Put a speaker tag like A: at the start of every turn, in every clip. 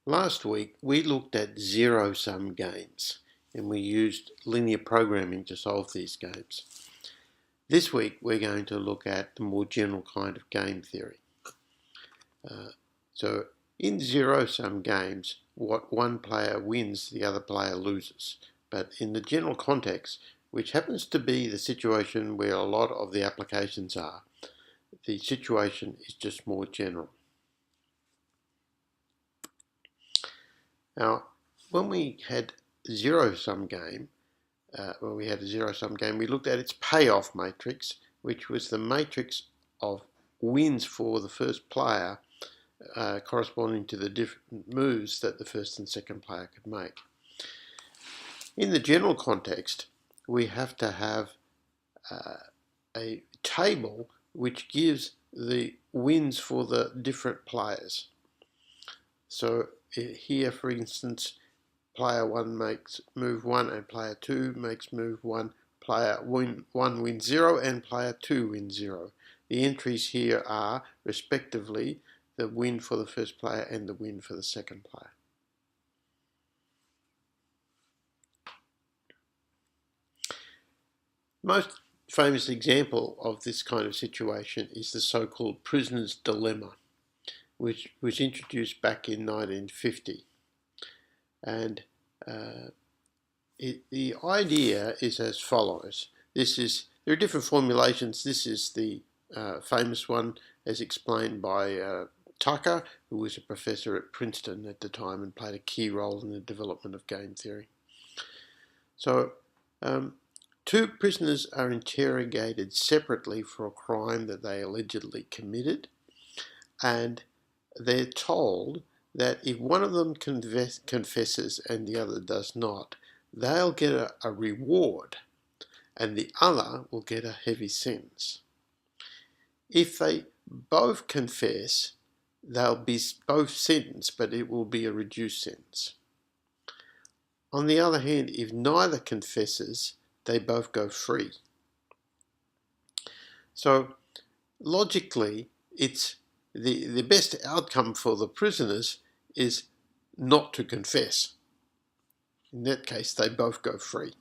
A: Last week we looked at zero-sum games and we used linear programming to solve these games. This week we're going to look at the more general kind of game theory. So in zero-sum games, what one player wins, the other player loses. But in the general context, which happens to be the situation where a lot of the applications are, the situation is just more general. Now, when we had a zero-sum game, we looked at its payoff matrix, which was the matrix of wins for the first player corresponding to the different moves that the first and second player could make. In the general context, we have to have a table which gives the wins for the different players. So here, for instance, player 1 makes move 1 and player 2 makes move 1. Player 1 wins 0 and player 2 wins 0. The entries here are, respectively, the win for the first player and the win for the second player. Most famous example of this kind of situation is the so-called prisoner's dilemma, which was introduced back in 1950. And the idea is as follows. There are different formulations. This is the famous one as explained by Tucker, who was a professor at Princeton at the time and played a key role in the development of game theory. So two prisoners are interrogated separately for a crime that they allegedly committed, and they're told that if one of them confesses and the other does not, they'll get a reward and the other will get a heavy sentence. If they both confess, they'll be both sentenced, but it will be a reduced sentence. On the other hand, if neither confesses, they both go free. So logically, it's the best outcome for the prisoners is not to confess. In that case, they both go free.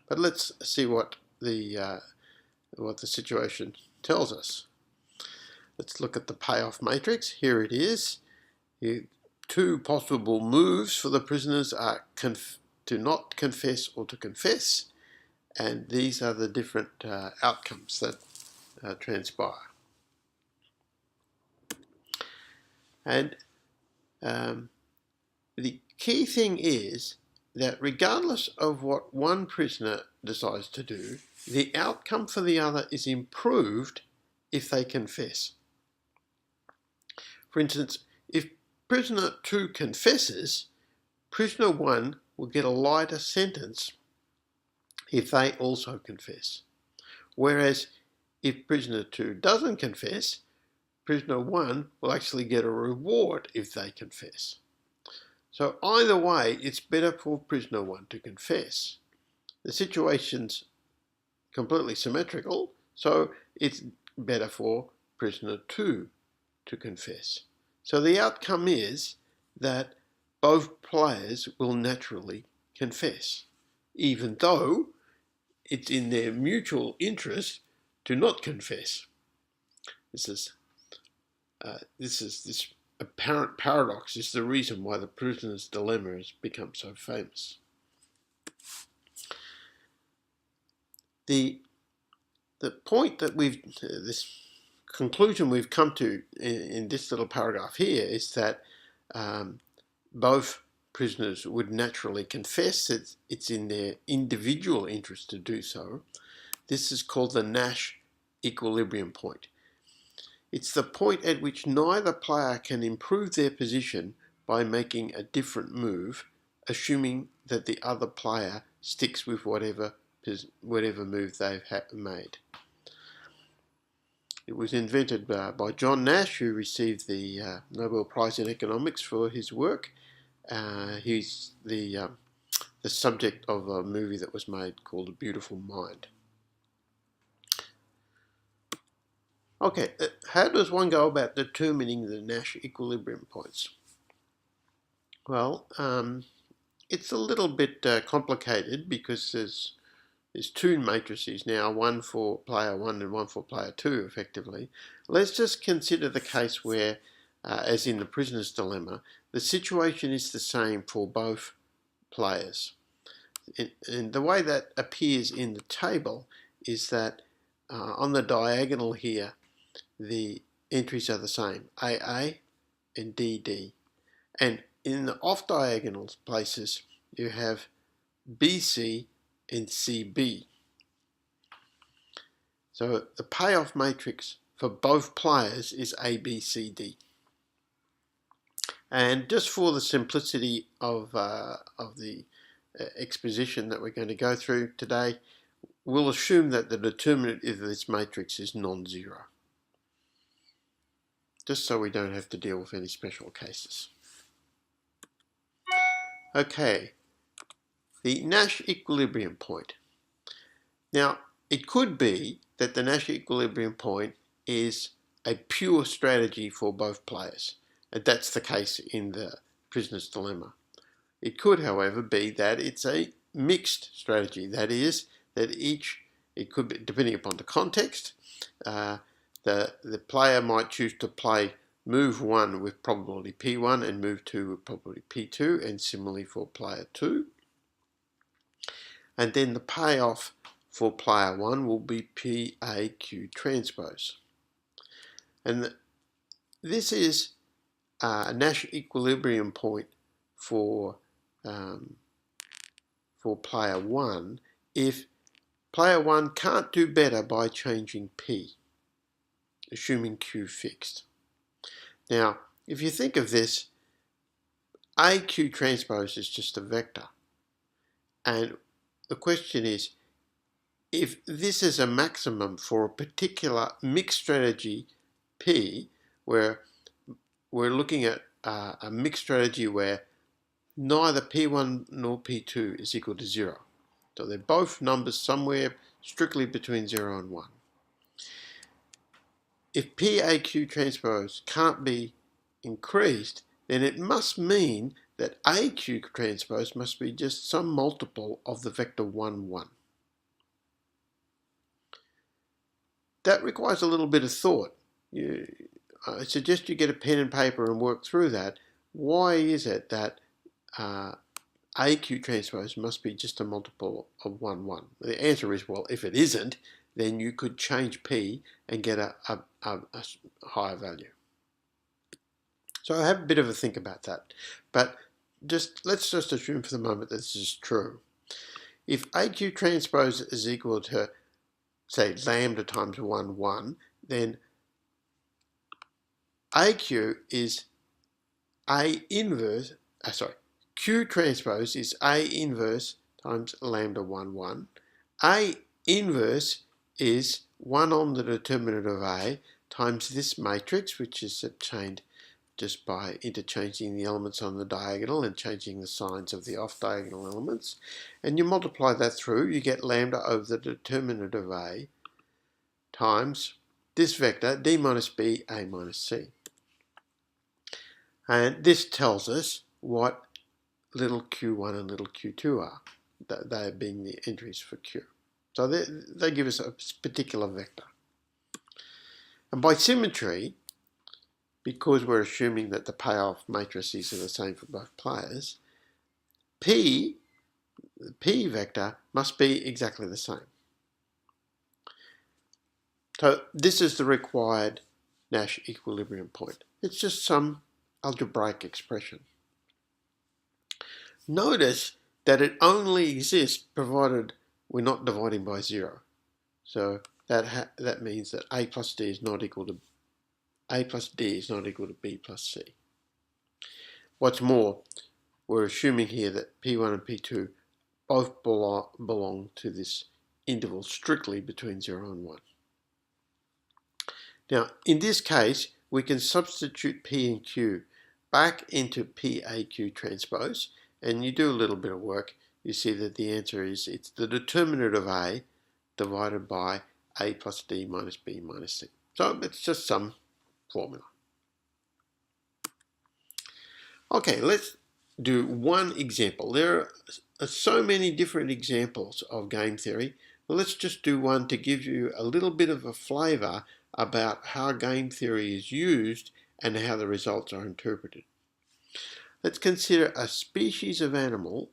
A: But let's see what the situation tells us. Let's look at the payoff matrix. Here it is. Two possible moves for the prisoners are to not confess or to confess, and these are the different outcomes that transpire. And the key thing is that regardless of what one prisoner decides to do, the outcome for the other is improved if they confess. For instance, if prisoner 2 confesses, prisoner 1 will get a lighter sentence if they also confess. Whereas if prisoner 2 doesn't confess, prisoner 1 will actually get a reward if they confess. So either way, it's better for prisoner 1 to confess. The situation's completely symmetrical, so it's better for prisoner 2 to confess. So the outcome is that both players will naturally confess, even though it's in their mutual interest to not confess. This apparent paradox is the reason why the prisoner's dilemma has become so famous. The point that this conclusion we've come to in this little paragraph here is that both prisoners would naturally confess that it's in their individual interest to do so. This is called the Nash equilibrium point. It's the point at which neither player can improve their position by making a different move, assuming that the other player sticks with whatever move they've made. It was invented by John Nash, who received the Nobel Prize in Economics for his work. He's the subject of a movie that was made called A Beautiful Mind. Okay, how does one go about determining the Nash equilibrium points? Well, it's a little bit complicated because there's two matrices now, one for player 1 and one for player 2, effectively. Let's just consider the case where, as in the prisoner's dilemma, the situation is the same for both players. And the way that appears in the table is that on the diagonal here, the entries are the same, AA and DD. And in the off-diagonal places, you have BC and CB. So the payoff matrix for both players is ABCD. And just for the simplicity of the exposition that we're going to go through today, we'll assume that the determinant of this matrix is non-zero, just so we don't have to deal with any special cases. Okay, the Nash equilibrium point. Now, it could be that the Nash equilibrium point is a pure strategy for both players. And that's the case in the prisoner's dilemma. It could, however, be that it's a mixed strategy. That is, that it could be, depending upon the context, the player might choose to play move 1 with probability P1 and move 2 with probability P2, and similarly for player 2. And then the payoff for player 1 will be PAQ transpose. And this is a Nash equilibrium point for player 1 if player 1 can't do better by changing P, assuming Q fixed. Now, if you think of this, AQ transpose is just a vector. And the question is, if this is a maximum for a particular mixed strategy P, where we're looking at a mixed strategy where neither P1 nor P2 is equal to 0. So they're both numbers somewhere strictly between 0 and 1. If PAQ transpose can't be increased, then it must mean that AQ transpose must be just some multiple of the vector 1, 1. That requires a little bit of thought. I suggest you get a pen and paper and work through that. Why is it that AQ transpose must be just a multiple of 1, 1? The answer is, well, if it isn't, then you could change P and get a higher value. So have a bit of a think about that. But let's just assume for the moment that this is true. If AQ transpose is equal to, say, lambda times 1, 1, then AQ is Q transpose is A inverse times lambda 1, 1. A inverse is 1 on the determinant of A times this matrix, which is obtained just by interchanging the elements on the diagonal and changing the signs of the off-diagonal elements. And you multiply that through, you get lambda over the determinant of A times this vector, D minus B, A minus C. And this tells us what little q1 and little q2 are. They being the entries for q. So they give us a particular vector. And by symmetry, because we're assuming that the payoff matrices are the same for both players, the P vector must be exactly the same. So this is the required Nash equilibrium point. It's just some algebraic expression. Notice that it only exists provided we're not dividing by 0. So that means that A plus D is not equal to B plus C. What's more, we're assuming here that P1 and P2 both belong to this interval strictly between 0 and 1. Now, in this case, we can substitute P and Q back into PAQ transpose, and you do a little bit of work, you see that the answer is it's the determinant of A divided by A plus D minus B minus C. So it's just some formula. Okay, let's do one example. There are so many different examples of game theory. Well, let's just do one to give you a little bit of a flavour about how game theory is used and how the results are interpreted. Let's consider a species of animal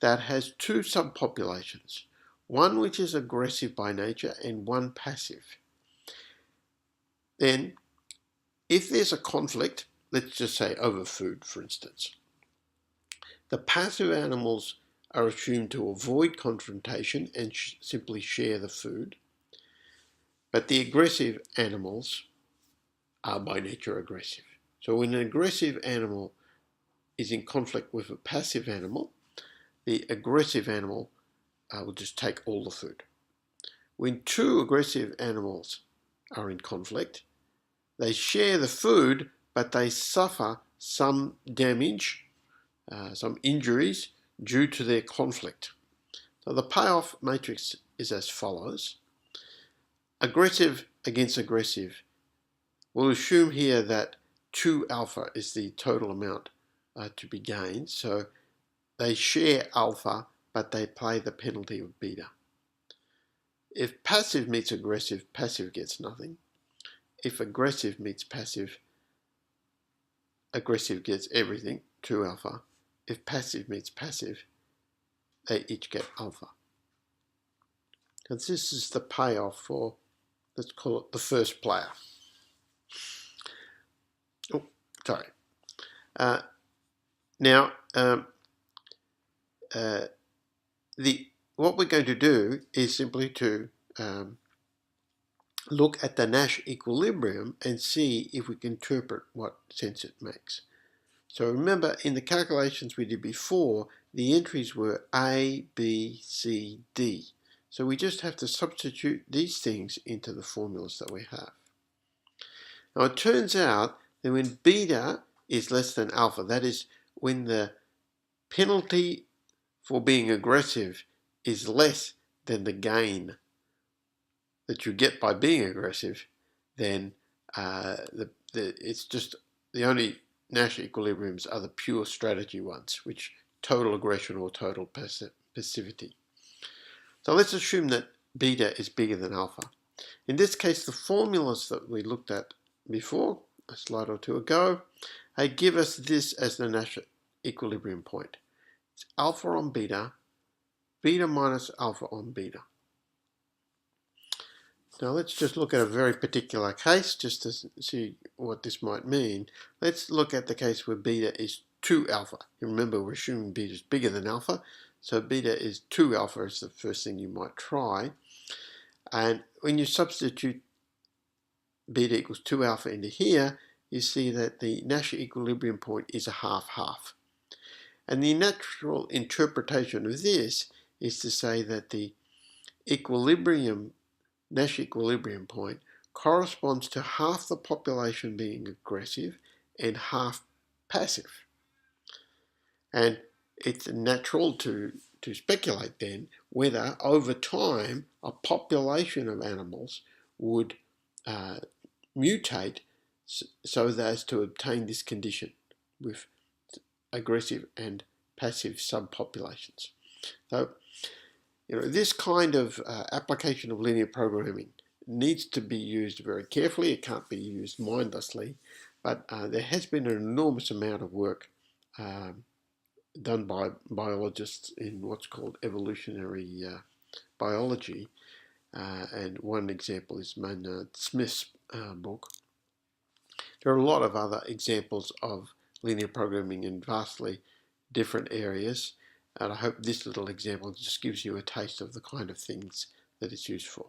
A: that has two subpopulations, one which is aggressive by nature and one passive. Then, if there's a conflict, let's just say over food, for instance, the passive animals are assumed to avoid confrontation and simply share the food, but the aggressive animals are by nature aggressive. So when an aggressive animal is in conflict with a passive animal, the aggressive animal will just take all the food. When two aggressive animals are in conflict, they share the food, but they suffer some damage, some injuries due to their conflict. So the payoff matrix is as follows. Aggressive against aggressive. We'll assume here that 2 alpha is the total amount to be gained. So they share alpha, but they pay the penalty of beta. If passive meets aggressive, passive gets nothing. If aggressive meets passive, aggressive gets everything, 2 alpha. If passive meets passive, they each get alpha. And this is the payoff for, let's call it the first player. Oh, sorry. Now, what we're going to do is simply to look at the Nash equilibrium and see if we can interpret what sense it makes. So remember, in the calculations we did before, the entries were A, B, C, D. So we just have to substitute these things into the formulas that we have. Now it turns out that when beta is less than alpha, that is when the penalty for being aggressive is less than the gain that you get by being aggressive, then it's just the only Nash equilibriums are the pure strategy ones, which total aggression or total passivity. So let's assume that beta is bigger than alpha. In this case, the formulas that we looked at before, a slide or two ago, they give us this as the Nash equilibrium point. It's alpha on beta, beta minus alpha on beta. Now let's just look at a very particular case just to see what this might mean. Let's look at the case where beta is 2 alpha. You remember we're assuming beta is bigger than alpha, so beta is 2 alpha is the first thing you might try. And when you substitute beta equals 2 alpha into here, you see that the Nash equilibrium point is a half-half. And the natural interpretation of this is to say that the Nash equilibrium point corresponds to half the population being aggressive and half passive. And it's natural to speculate then whether over time a population of animals would mutate so as to obtain this condition with aggressive and passive subpopulations. So, this kind of application of linear programming needs to be used very carefully. It can't be used mindlessly, but there has been an enormous amount of work done by biologists in what's called evolutionary biology, and one example is Maynard Smith's book. There are a lot of other examples of linear programming in vastly different areas. And I hope this little example just gives you a taste of the kind of things that it's used for.